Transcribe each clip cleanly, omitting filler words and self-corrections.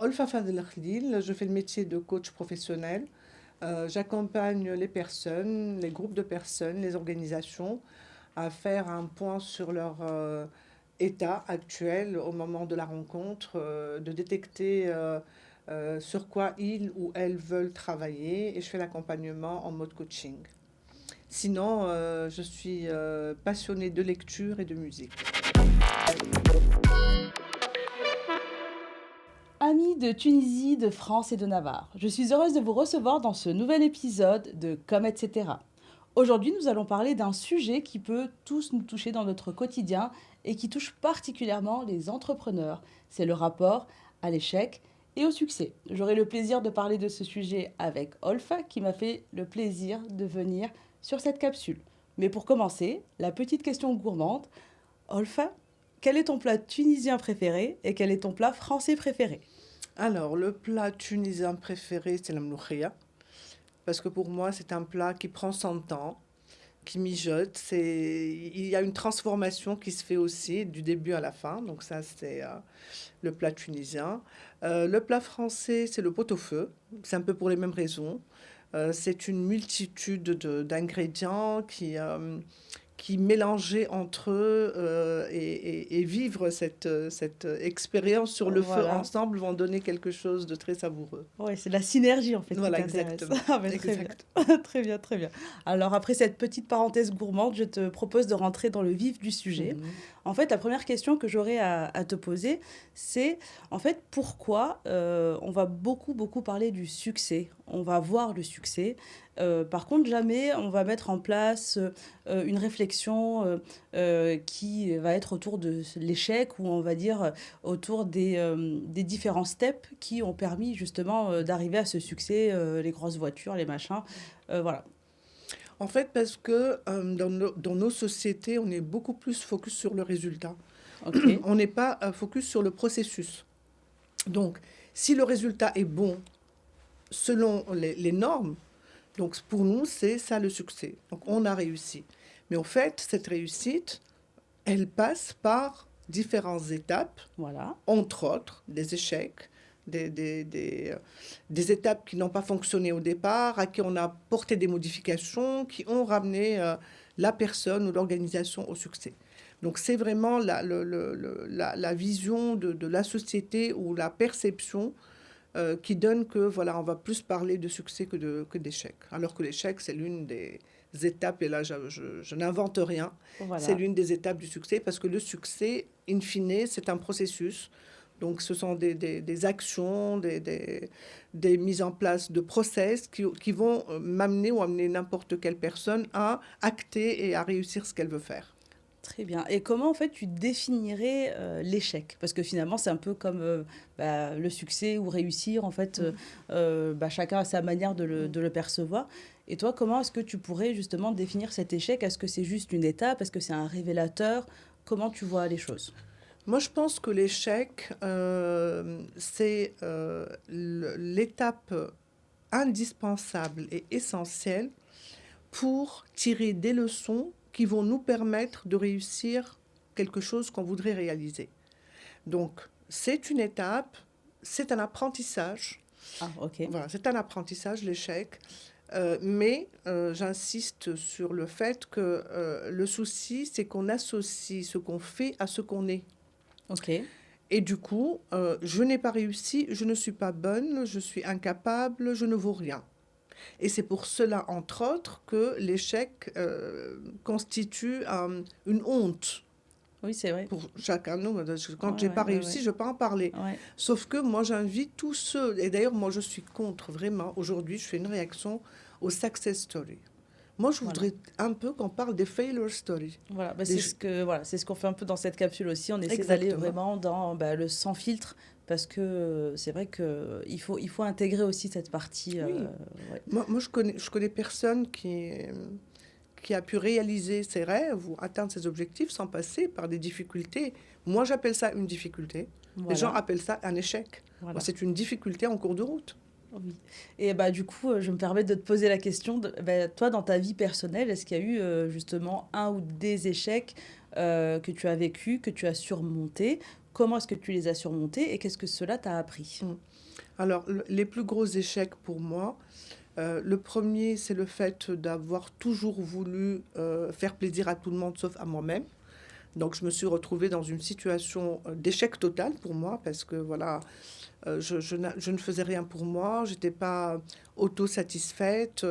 Olfa Fadel Khalil, je fais le métier de coach professionnel. J'accompagne les personnes, les groupes de personnes, les organisations à faire un point sur leur état actuel au moment de la rencontre, de détecter sur quoi ils ou elles veulent travailler et je fais l'accompagnement en mode coaching. Sinon, je suis passionnée de lecture et de musique. Amis de Tunisie, de France et de Navarre, je suis heureuse de vous recevoir dans ce nouvel épisode de Comme etc. Aujourd'hui, nous allons parler d'un sujet qui peut tous nous toucher dans notre quotidien et qui touche particulièrement les entrepreneurs. C'est le rapport à l'échec et au succès. J'aurai le plaisir de parler de ce sujet avec Olfa qui m'a fait le plaisir de venir sur cette capsule. Mais pour commencer, la petite question gourmande. Olfa, quel est ton plat tunisien préféré et quel est ton plat français préféré? Alors, le plat tunisien préféré, c'est la mloukhia, parce que pour moi, c'est un plat qui prend son temps, qui mijote. Il y a une transformation qui se fait aussi du début à la fin. Donc ça, c'est le plat tunisien. Le plat français, c'est le pot-au-feu. C'est un peu pour les mêmes raisons. C'est une multitude d'ingrédients qui mélanger entre eux et vivre cette expérience sur le feu Voilà. ensemble vont donner quelque chose de très savoureux. Ouais, c'est la synergie en fait qui Voilà, t'intéresse. exactement. Ah, mais très bien. Exact. Très bien, très bien. Alors après cette petite parenthèse gourmande, je te propose de rentrer dans le vif du sujet. Mhm. En fait, la première question que j'aurais à te poser, c'est en fait pourquoi on va beaucoup parler du succès. On va voir le succès. Par contre, jamais on va mettre en place une réflexion qui va être autour de l'échec ou on va dire autour des différents steps qui ont permis justement d'arriver à ce succès, les grosses voitures, les machins. Voilà. En fait, parce que dans nos sociétés, on est beaucoup plus focus sur le résultat. Ok. On n'est pas focus sur le processus. Donc, si le résultat est bon selon les normes, donc pour nous, c'est ça le succès. Donc, on a réussi. Mais en fait, cette réussite, elle passe par différentes étapes, Voilà. entre autres des échecs, des étapes qui n'ont pas fonctionné au départ, à qui on a porté des modifications, qui ont ramené la personne ou l'organisation au succès. Donc c'est vraiment la vision de la société ou la perception qui donne que voilà, on va plus parler de succès que d'échec. Alors que l'échec, c'est l'une des étapes, et là je n'invente rien, c'est Voilà. l'une des étapes du succès, parce que le succès, in fine, c'est un processus. Donc ce sont des actions, des mises en place de process qui vont m'amener ou amener n'importe quelle personne à acter et à réussir ce qu'elle veut faire. Très bien. Et comment en fait tu définirais l'échec? Parce que finalement c'est un peu comme le succès ou réussir. En fait, Mhm. chacun a sa manière de le percevoir. Et toi, comment est-ce que tu pourrais justement définir cet échec? Est-ce que c'est juste une étape? Est-ce que c'est un révélateur? Comment tu vois les choses? Moi, je pense que l'échec, c'est l'étape indispensable et essentielle pour tirer des leçons qui vont nous permettre de réussir quelque chose qu'on voudrait réaliser. Donc, c'est une étape, c'est un apprentissage. Ah, ok. Voilà, c'est un apprentissage, l'échec. Mais j'insiste sur le fait que le souci, c'est qu'on associe ce qu'on fait à ce qu'on est. Ok. Et du coup, je n'ai pas réussi, je ne suis pas bonne, je suis incapable, je ne vaux rien. Et c'est pour cela, entre autres, que l'échec constitue une honte Oui, c'est vrai. pour chacun de nous. Quand Ouais, j'ai ouais, pas ouais, réussi, ouais. je peux en parler. Ouais. Sauf que moi, j'invite tous ceux, et d'ailleurs, moi, je suis contre, vraiment, aujourd'hui, je fais une réaction aux success stories. Moi, je Voilà. voudrais un peu qu'on parle des failure stories. Voilà, bah, Des... c'est ce qu'on fait un peu dans cette capsule aussi. On essaie d'aller Exactement. vraiment dans le sans filtre parce que c'est vrai que il faut intégrer aussi cette partie. Oui. Ouais. Moi je connais personne qui a pu réaliser ses rêves ou atteindre ses objectifs sans passer par des difficultés. Moi, j'appelle ça une difficulté. Les gens Voilà, appellent ça un échec. Moi, voilà. c'est une difficulté en cours de route. Oui. Et bah du coup, je me permets de te poser la question. Toi, dans ta vie personnelle, est-ce qu'il y a eu justement un ou des échecs que tu as vécu, que tu as surmonté, comment est-ce que tu les as surmontés et qu'est-ce que cela t'a appris? Mm. Alors, les plus gros échecs pour moi, le premier, c'est le fait d'avoir toujours voulu faire plaisir à tout le monde sauf à moi-même. Donc, je me suis retrouvée dans une situation d'échec total pour moi parce que voilà, je ne faisais rien pour moi, je n'étais pas autosatisfaite,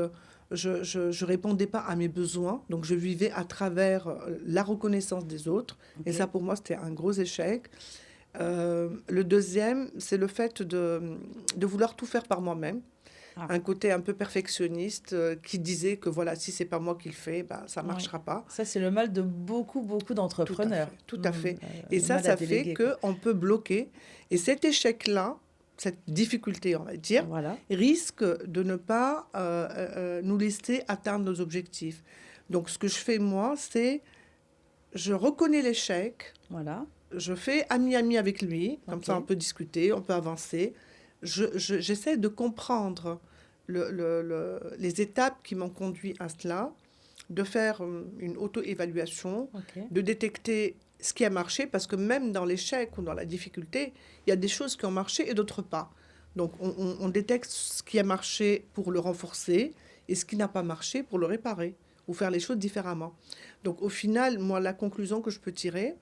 je répondais pas à mes besoins, donc je vivais à travers la reconnaissance des autres. Et ça, Ok. pour moi, c'était un gros échec. Le deuxième, c'est le fait de vouloir tout faire par moi-même. Ah, Un côté un peu perfectionniste qui disait que voilà, si c'est pas moi qui le fais, ben, ça oui. marchera pas. Ça, c'est le mal de beaucoup, beaucoup Tout à d'entrepreneurs. fait, tout à fait. Et Le ça, mal à ça fait déléguer, quoi. qu'on peut bloquer. Et cet échec-là, cette difficulté, on va dire, Voilà, risque de ne pas nous laisser atteindre nos objectifs. Donc, ce que je fais, moi, c'est je reconnais l'échec, voilà. je fais ami-ami avec lui, comme ça on Ok. peut discuter, on peut avancer. J'essaie de comprendre les étapes qui m'ont conduit à cela, de faire une auto-évaluation, Ok. de détecter ce qui a marché, parce que même dans l'échec ou dans la difficulté, il y a des choses qui ont marché et d'autres pas. Donc on détecte ce qui a marché pour le renforcer et ce qui n'a pas marché pour le réparer ou faire les choses différemment. Donc au final, moi, la conclusion que je peux tirer,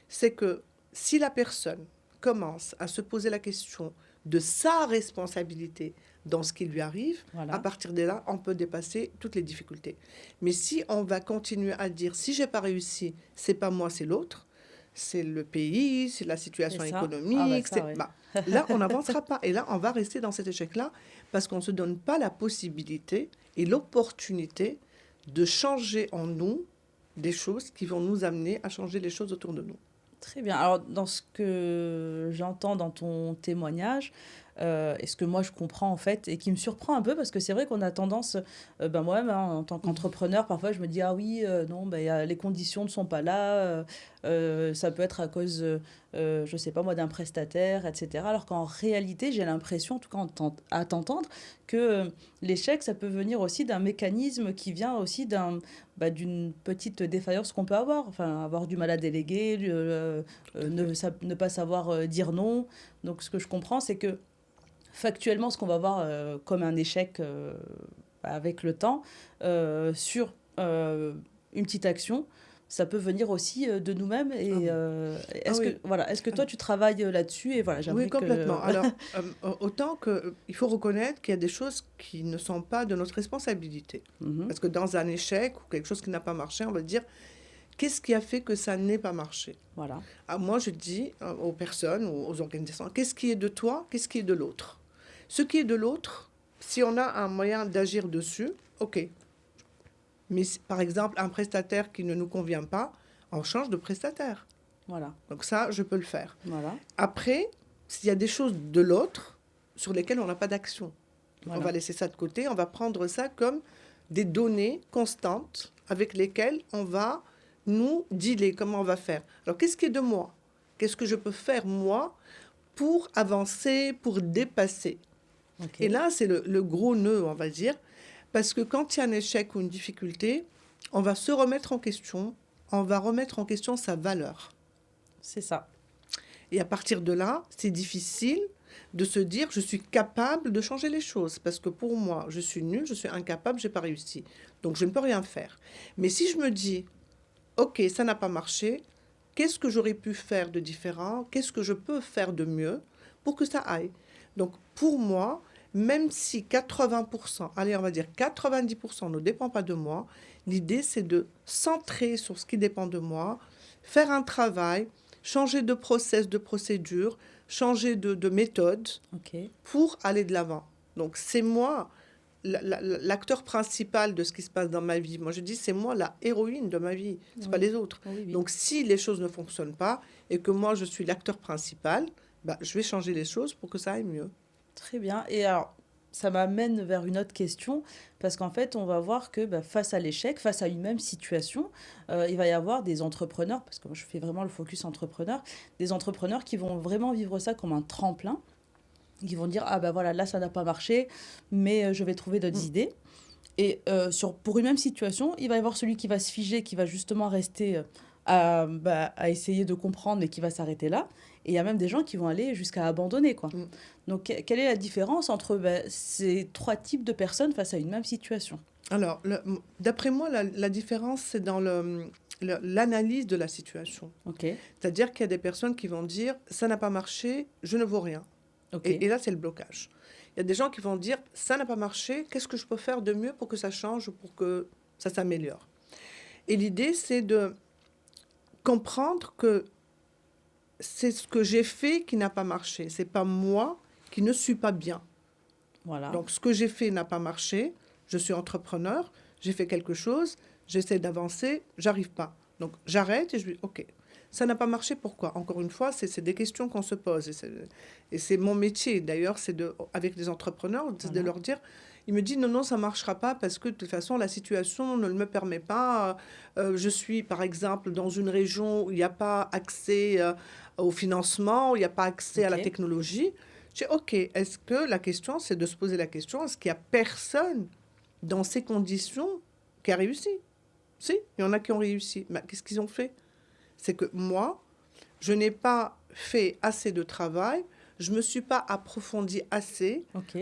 c'est que si la personne commence à se poser la question de sa responsabilité dans ce qui lui arrive, à Voilà. partir de là, on peut dépasser toutes les difficultés. Mais si on va continuer à dire si j'ai pas réussi, c'est pas moi, c'est l'autre, c'est le pays, c'est la C'est situation ça. Ah bah économique, ça, oui. là on n'avancera pas et là on va rester dans cet échec-là parce qu'on ne se donne pas la possibilité et l'opportunité de changer en nous des choses qui vont nous amener à changer les choses autour de nous. Très bien. Alors, dans ce que j'entends dans ton témoignage, et ce que moi je comprends en fait, et qui me surprend un peu, parce que c'est vrai qu'on a tendance, ben moi-même, hein, en tant Mhm. qu'entrepreneur, parfois je me dis, ah oui, non, ben, les conditions ne sont pas là, ça peut être à cause, je sais pas moi, d'un prestataire, etc. Alors qu'en réalité, j'ai l'impression, en tout cas à t'entendre, que l'échec, ça peut venir aussi d'un mécanisme qui vient aussi d'une petite défaillance qu'on peut avoir, enfin avoir du mal à déléguer, Tout à fait. ne pas savoir dire non. Donc ce que je comprends, c'est que factuellement, ce qu'on va voir comme un échec avec le temps sur une petite action, ça peut venir aussi de nous-mêmes. Ah Et oui. Ah oui. est-ce que toi Alors, tu travailles là-dessus? Et voilà, oui, j'aimerais complètement. que. Alors, autant que il faut reconnaître qu'il y a des choses qui ne sont pas de notre responsabilité. Mhm. Parce que dans un échec ou quelque chose qui n'a pas marché, on va dire, qu'est-ce qui a fait que ça n'ait pas marché? Voilà, Ah, moi, je dis aux personnes, aux organisations, qu'est-ce qui est de toi, qu'est-ce qui est de l'autre? Ce qui est de l'autre, si on a un moyen d'agir dessus, ok. Mais par exemple, un prestataire qui ne nous convient pas, on change de prestataire. voilà, Donc ça, je peux le faire. voilà, Après, s'il y a des choses de l'autre sur lesquelles on n'a pas d'action, on va voilà. laisser ça de côté, on va prendre ça comme des données constantes avec lesquelles on va nous dealer, comment on va faire. Alors, qu'est-ce qui est de moi? Qu'est-ce que je peux faire, moi, pour avancer, pour dépasser? Ok, Et là, c'est le gros nœud, on va dire, parce que quand il y a un échec ou une difficulté, on va se remettre en question, on va remettre en question sa valeur. c'est ça. Et à partir de là, c'est difficile de se dire je suis capable de changer les choses parce que pour moi, je suis nulle, je suis incapable, j'ai pas réussi. Donc je ne peux rien faire. Mais si je me dis OK, ça n'a pas marché, qu'est-ce que j'aurais pu faire de différent? Qu'est-ce que je peux faire de mieux pour que ça aille? Donc pour moi, même si 80%, allez, on va dire 90% ne dépend pas de moi, l'idée c'est de centrer sur ce qui dépend de moi, faire un travail, changer de process, de procédure, changer de méthode Ok, pour aller de l'avant. Donc c'est moi l'acteur principal de ce qui se passe dans ma vie. Moi je dis c'est moi la héroïne de ma vie, c'est pas oui, les autres. oui, oui. Donc si les choses ne fonctionnent pas et que moi je suis l'acteur principal, bah, je vais changer les choses pour que ça aille mieux. Très bien. Et alors, ça m'amène vers une autre question, parce qu'en fait, on va voir que bah, face à l'échec, face à une même situation, il va y avoir des entrepreneurs, parce que moi je fais vraiment le focus entrepreneur, des entrepreneurs qui vont vraiment vivre ça comme un tremplin, qui vont dire, ah ben voilà, là ça n'a pas marché, mais je vais trouver d'autres Mm. idées. Et pour une même situation, il va y avoir celui qui va se figer, qui va justement rester à essayer de comprendre, mais qui va s'arrêter là. Et il y a même des gens qui vont aller jusqu'à abandonner, quoi. Mm. Donc, quelle est la différence entre ces trois types de personnes face à une même situation? Alors, d'après moi, la différence, c'est dans l'analyse de la situation. Ok, C'est-à-dire qu'il y a des personnes qui vont dire, ça n'a pas marché, je ne vaux rien. ok, Et là, c'est le blocage. Il y a des gens qui vont dire, ça n'a pas marché, qu'est-ce que je peux faire de mieux pour que ça change, pour que ça s'améliore. Et l'idée, c'est de comprendre que c'est ce que j'ai fait qui n'a pas marché. C'est pas moi qui ne suis pas bien. voilà. Donc, ce que j'ai fait n'a pas marché. Je suis entrepreneur, j'ai fait quelque chose, j'essaie d'avancer, j'arrive pas. Donc, j'arrête et je dis, OK, ça n'a pas marché, pourquoi? Encore une fois, c'est des questions qu'on se pose. Et c'est mon métier, d'ailleurs, avec les entrepreneurs, c'est de Voilà. leur dire, il me dit, non, non, ça marchera pas parce que de toute façon, la situation ne me permet pas. Je suis, par exemple, dans une région où il n'y a pas accès au financement, où il n'y a pas accès à la Ok. technologie. Je dis, OK, est-ce que la question, c'est de se poser la question, est-ce qu'il n'y a personne dans ces conditions qui a réussi? Si, il y en a qui ont réussi. Mais qu'est-ce qu'ils ont fait? C'est que moi, je n'ai pas fait assez de travail, je ne me suis pas approfondi assez Ok.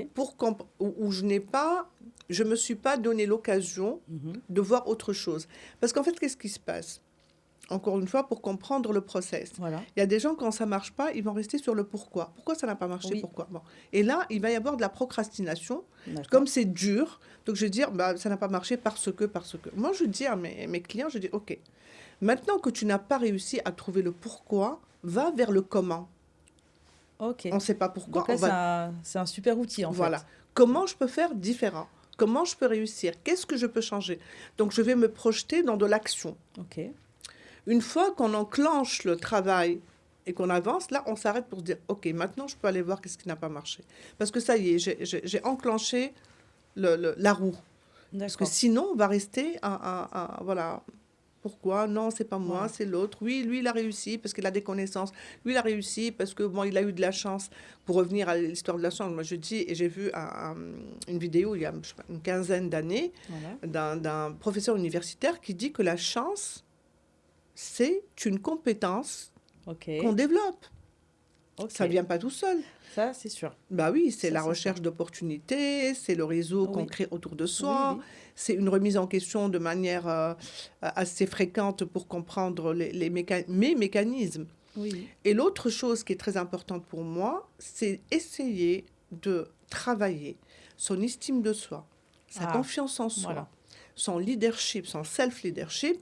ou je me suis pas donné l'occasion Mhm. de voir autre chose. Parce qu'en fait, qu'est-ce qui se passe? Encore une fois, pour comprendre le process. Voilà. Il y a des gens, quand ça ne marche pas, ils vont rester sur le pourquoi. Pourquoi ça n'a pas marché? Oui. Pourquoi? Bon. Et là, il va y avoir de la procrastination. D'accord. Comme c'est dur, donc je vais dire, bah, ça n'a pas marché parce que. Moi, je dis à mes clients, je dis, OK, maintenant que tu n'as pas réussi à trouver le pourquoi, va vers le comment. Ok. On ne sait pas pourquoi, Donc là, c'est un super outil, en voilà. fait. Comment je peux faire différent? Comment je peux réussir? Qu'est-ce que je peux changer? Donc, je vais me projeter dans de l'action. Ok. Une fois qu'on enclenche le travail et qu'on avance, là, on s'arrête pour se dire, OK, maintenant, je peux aller voir qu'est-ce qui n'a pas marché. Parce que ça y est, j'ai enclenché la roue. Parce que D'accord. sinon, on va rester voilà, pourquoi? Non, c'est pas moi, Voilà. c'est l'autre. Oui, lui, il a réussi parce qu'il a des connaissances. Lui, il a réussi parce que, bon, il a eu de la chance. Pour revenir à l'histoire de la chance, moi, je dis, et j'ai vu une vidéo il y a je sais pas, une quinzaine d'années Voilà. d'un professeur universitaire qui dit que la chance, c'est une compétence Ok. qu'on développe. Ok. Ça vient pas tout seul. Ça, c'est sûr. Bah oui, c'est Ça, la c'est sûr. recherche d'opportunités, c'est le réseau qu'on Oui. crée autour de Oui, soi, oui. c'est une remise en question de manière assez fréquente pour comprendre mes mécanismes. Oui. Et l'autre chose qui est très importante pour moi, c'est essayer de travailler son estime de soi, sa Ah, confiance en soi, voilà. son leadership, son self-leadership,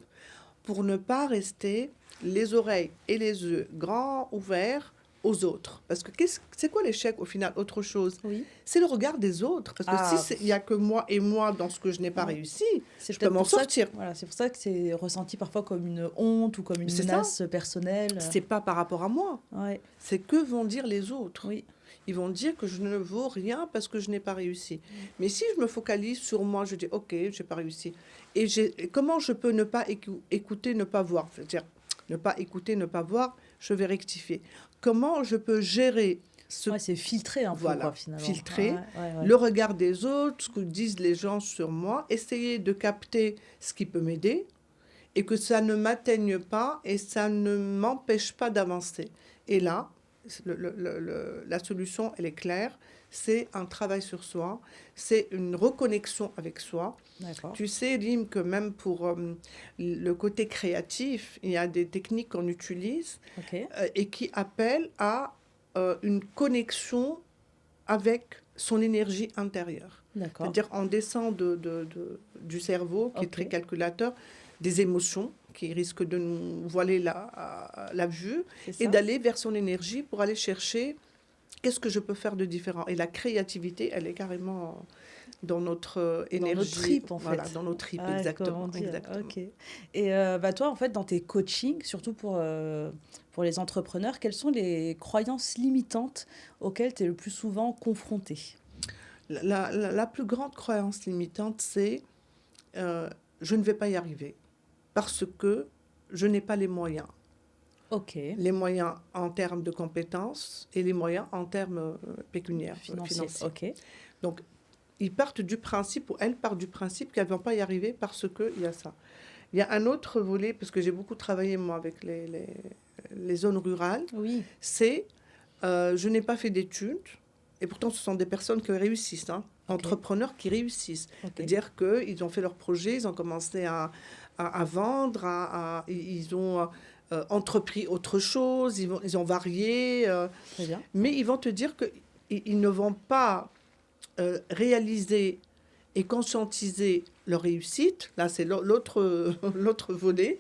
pour ne pas rester les oreilles et les yeux grands ouverts aux autres. Parce que c'est quoi l'échec au final? Autre chose, Oui. c'est le regard des autres. Parce que Ah, il n'y a que moi et moi dans ce que je n'ai pas ouais. réussi, C'est je peux peut-être m'en pour ça sortir. voilà, c'est pour ça que c'est ressenti parfois comme une honte ou comme une C'est ça, menace personnelle. c'est pas par rapport à moi. Ouais. C'est que vont dire les autres. Oui. Ils vont dire que je ne vaux rien parce que je n'ai pas réussi. Mais si je me focalise sur moi, je dis OK, je n'ai pas réussi. Et comment je peux ne pas écouter, ne pas voir? C'est-à-dire, ne pas écouter, ne pas voir, je vais rectifier. Comment je peux gérer Ouais, c'est filtré un peu, voilà, quoi, finalement. filtrer Ouais. le regard des autres, ce que disent les gens sur moi, essayer de capter ce qui peut m'aider et que ça ne m'atteigne pas et ça ne m'empêche pas d'avancer. Et là, la solution, elle est claire, c'est un travail sur soi, c'est une reconnexion avec soi. D'accord. Tu sais, Lim, que même pour le côté créatif, il y a des techniques qu'on utilise Ok. et qui appellent à une connexion avec son énergie intérieure. D'accord. C'est-à-dire, on descend du cerveau, qui est Ok. très calculateur, des émotions, qui risquent de nous voiler la vue, C'est et ça. d'aller vers son énergie pour aller chercher qu'est-ce que je peux faire de différent. Et la créativité, elle est carrément dans notre énergie. Dans nos tripes, en Voilà, fait. dans nos tripes, Ah, exactement. comment dire. Exactement. Ok. Et toi, en fait, dans tes coachings, surtout pour les entrepreneurs, quelles sont les croyances limitantes auxquelles tu es le plus souvent confronté? La plus grande croyance limitante, c'est je ne vais pas y arriver parce que je n'ai pas les moyens. Ok. Les moyens en termes de compétences et les moyens en termes pécuniaires, Financier. financiers. Ok. Donc, ils partent du principe, ou elles partent du principe qu'elles ne vont pas y arriver parce qu'il y a ça. Il y a un autre volet, parce que j'ai beaucoup travaillé, moi, avec les zones rurales, Oui, c'est je n'ai pas fait d'études, et pourtant ce sont des personnes qui réussissent, hein, ok, entrepreneurs qui réussissent. ok. C'est-à-dire qu'ils ont fait leur projet, ils ont commencé à vendre, ils ont entrepris autre chose, ils ont varié, Très bien. mais ils vont te dire qu'ils ne vont pas réaliser et conscientiser leur réussite. Là, c'est l'autre volet.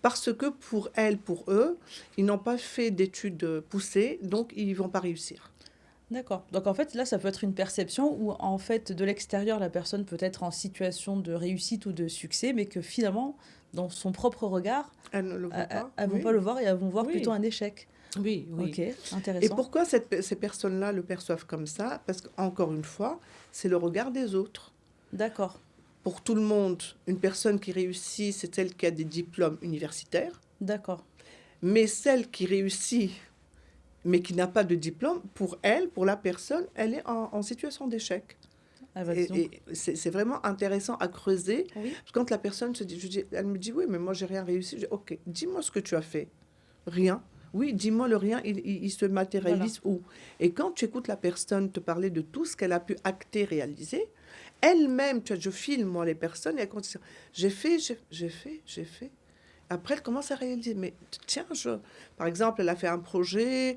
Parce que pour elles, pour eux, ils n'ont pas fait d'études poussées, donc ils ne vont pas réussir. D'accord. Donc en fait, là, ça peut être une perception où en fait, de l'extérieur, la personne peut être en situation de réussite ou de succès, mais que finalement, dans son propre regard, Elles ne le voient pas. elles vont Oui, pas le voir et elles vont voir plutôt oui, un échec. oui, oui. Ok, Et intéressant. pourquoi ces personnes-là le perçoivent comme ça? Parce qu'encore une fois, c'est le regard des autres. D'accord, Pour tout le monde, une personne qui réussit, c'est celle qui a des diplômes universitaires. d'accord. Mais celle qui réussit, mais qui n'a pas de diplôme, pour elle, pour la personne, elle est en situation d'échec. Ah bah dis donc. Et c'est vraiment intéressant à creuser. Oui, Parce que quand la personne se dit, elle me dit, oui, mais moi, j'ai rien réussi. Je dis, ok, dis-moi ce que tu as fait. Rien. Oui, dis-moi le rien, il se voilà. matérialise où? Et quand tu écoutes la personne te parler de tout ce qu'elle a pu acter, réaliser, elle-même, tu vois, je filme, moi, les personnes, et elle continue. J'ai fait. Après, elle commence à réaliser, mais tiens, par exemple, elle a fait un projet,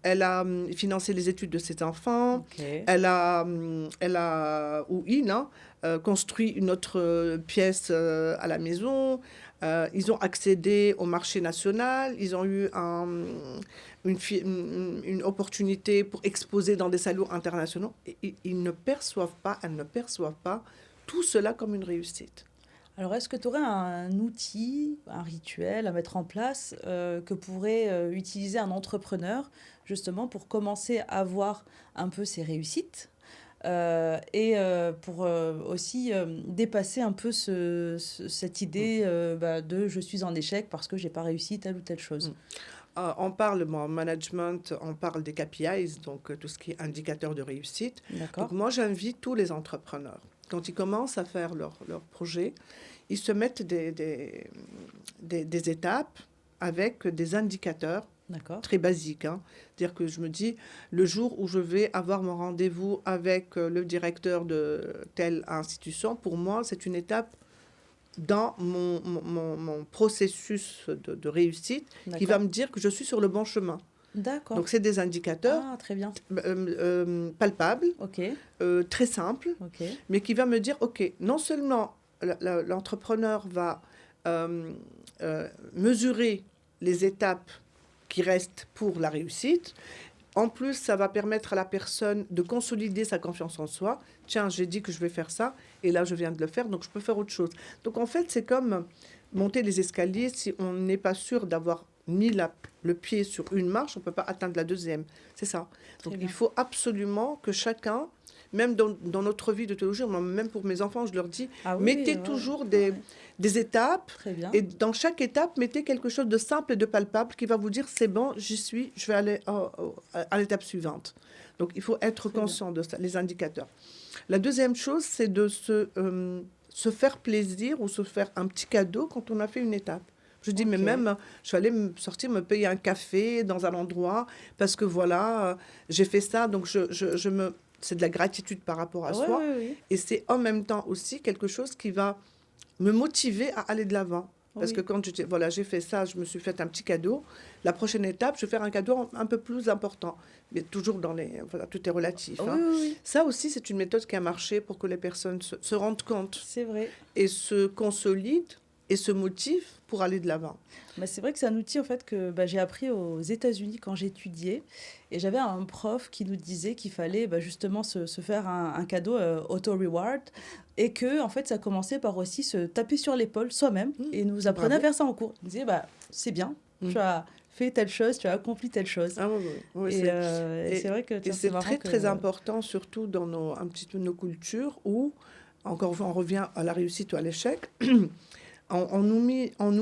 elle a financé les études de ses enfants, Ok. ou il, hein, construit une autre pièce à la maison. Ils ont accédé au marché national, ils ont eu une opportunité pour exposer dans des salons internationaux. Et ils ne perçoivent pas, elles ne perçoivent pas tout cela comme une réussite. Alors, est-ce que tu aurais un outil, un rituel à mettre en place que pourrait utiliser un entrepreneur justement pour commencer à voir un peu ses réussites et pour aussi dépasser un peu cette idée de je suis en échec parce que j'ai pas réussi telle ou telle chose. On parle, moi, en management, on parle des KPIs, donc tout ce qui est indicateur de réussite. Donc D'accord? moi, j'invite tous les entrepreneurs, quand ils commencent à faire leur projet, ils se mettent des étapes avec des indicateurs D'accord? très basiques, hein. C'est-à-dire que je me dis, le jour où je vais avoir mon rendez-vous avec le directeur de telle institution, pour moi, c'est une étape dans mon processus de réussite qui va D'accord? me dire que je suis sur le bon chemin. Donc, D'accord. c'est des indicateurs Ah, très bien. palpables, Ok, très simples, ok. mais qui va me dire, OK, non seulement l'entrepreneur va euh, mesurer les étapes qui restent pour la réussite, en plus, ça va permettre à la personne de consolider sa confiance en soi. Tiens, j'ai dit que je vais faire ça, et là, je viens de le faire, donc je peux faire autre chose. Donc, en fait, c'est comme monter les escaliers. Si on n'est pas sûr d'avoir mis le pied sur une marche, on ne peut pas atteindre la deuxième. C'est ça. Très Donc, il bien. faut absolument que chacun, même dans notre vie de tous les jours, moi, même pour mes enfants, je leur dis, Ah oui, mettez ouais, toujours ouais. des étapes, Très bien. et dans chaque étape, mettez quelque chose de simple et de palpable qui va vous dire, c'est bon, j'y suis, je vais aller à l'étape suivante. Donc, il faut être Très bien. conscient de ça, les indicateurs. La deuxième chose, c'est de se faire plaisir ou se faire un petit cadeau quand on a fait une étape. Je dis, mais Ok. même, je vais aller sortir, me payer un café dans un endroit, parce que voilà, j'ai fait ça, donc c'est de la gratitude par rapport à Ouais, soi. ouais, oui. Et c'est en même temps aussi quelque chose qui va me motiver à aller de l'avant. Parce que Oui. quand voilà, j'ai fait ça, je me suis fait un petit cadeau. La prochaine étape, je vais faire un cadeau un peu plus important. Mais toujours voilà, tout est relatif, Oui, hein. oui, oui. Ça aussi, c'est une méthode qui a marché pour que les personnes se rendent compte C'est vrai. et se consolident et se motivent pour aller de l'avant. Bah, c'est vrai que c'est un outil en fait que j'ai appris aux États-Unis quand j'étudiais et j'avais un prof qui nous disait qu'il fallait justement se faire un cadeau auto-reward et que en fait ça commençait par aussi se taper sur l'épaule soi-même et nous apprenait à Bravo. faire ça en cours. Il nous disait c'est bien, Mm. tu as fait telle chose, tu as accompli telle chose. Ah oui, oui, oui, Et et, c'est vrai que et tiens, c'est c'est marrant très, que... très important, surtout dans un petit peu nos cultures où, encore une fois, on revient à la réussite ou à l'échec. On nous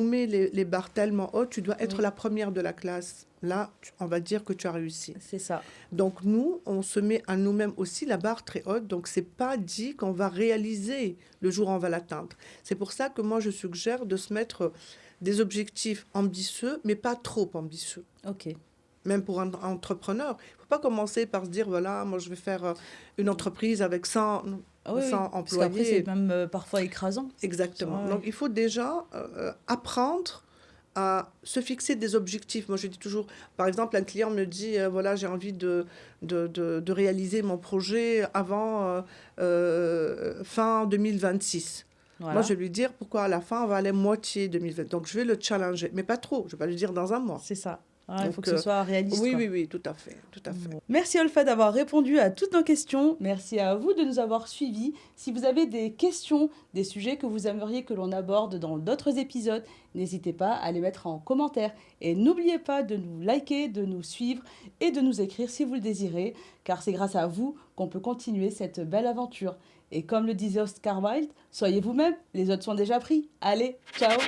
met les barres tellement hautes, tu dois être Oui, la première de la classe, là, on va dire que tu as réussi. C'est ça. Donc nous, on se met à nous-mêmes aussi la barre très haute. Donc c'est pas dit qu'on va réaliser le jour où on va l'atteindre. C'est pour ça que moi, je suggère de se mettre des objectifs ambitieux, mais pas trop ambitieux. Ok. Même pour un entrepreneur. Il ne faut pas commencer par se dire, voilà, moi je vais faire une entreprise avec 100, Ah oui, 100 parce qu'après, employés. c'est même parfois écrasant. Exactement. Ouais. Donc il faut déjà apprendre à se fixer des objectifs. Moi je dis toujours, par exemple, un client me dit, voilà, j'ai envie de réaliser mon projet avant fin 2026. Voilà. Moi, je vais lui dire pourquoi à la fin, on va aller moitié 2020. Donc, je vais le challenger, mais pas trop. Je ne vais pas lui dire dans un mois. C'est ça. Il Donc, faut que ce soit réaliste. Oui, quoi. oui, oui, tout à fait. Tout à fait. Bon. Merci Olfa d'avoir répondu à toutes nos questions. Merci à vous de nous avoir suivis. Si vous avez des questions, des sujets que vous aimeriez que l'on aborde dans d'autres épisodes, n'hésitez pas à les mettre en commentaire. Et n'oubliez pas de nous liker, de nous suivre et de nous écrire si vous le désirez, car c'est grâce à vous qu'on peut continuer cette belle aventure. Et comme le disait Oscar Wilde, soyez vous-même, les autres sont déjà pris. Allez, ciao!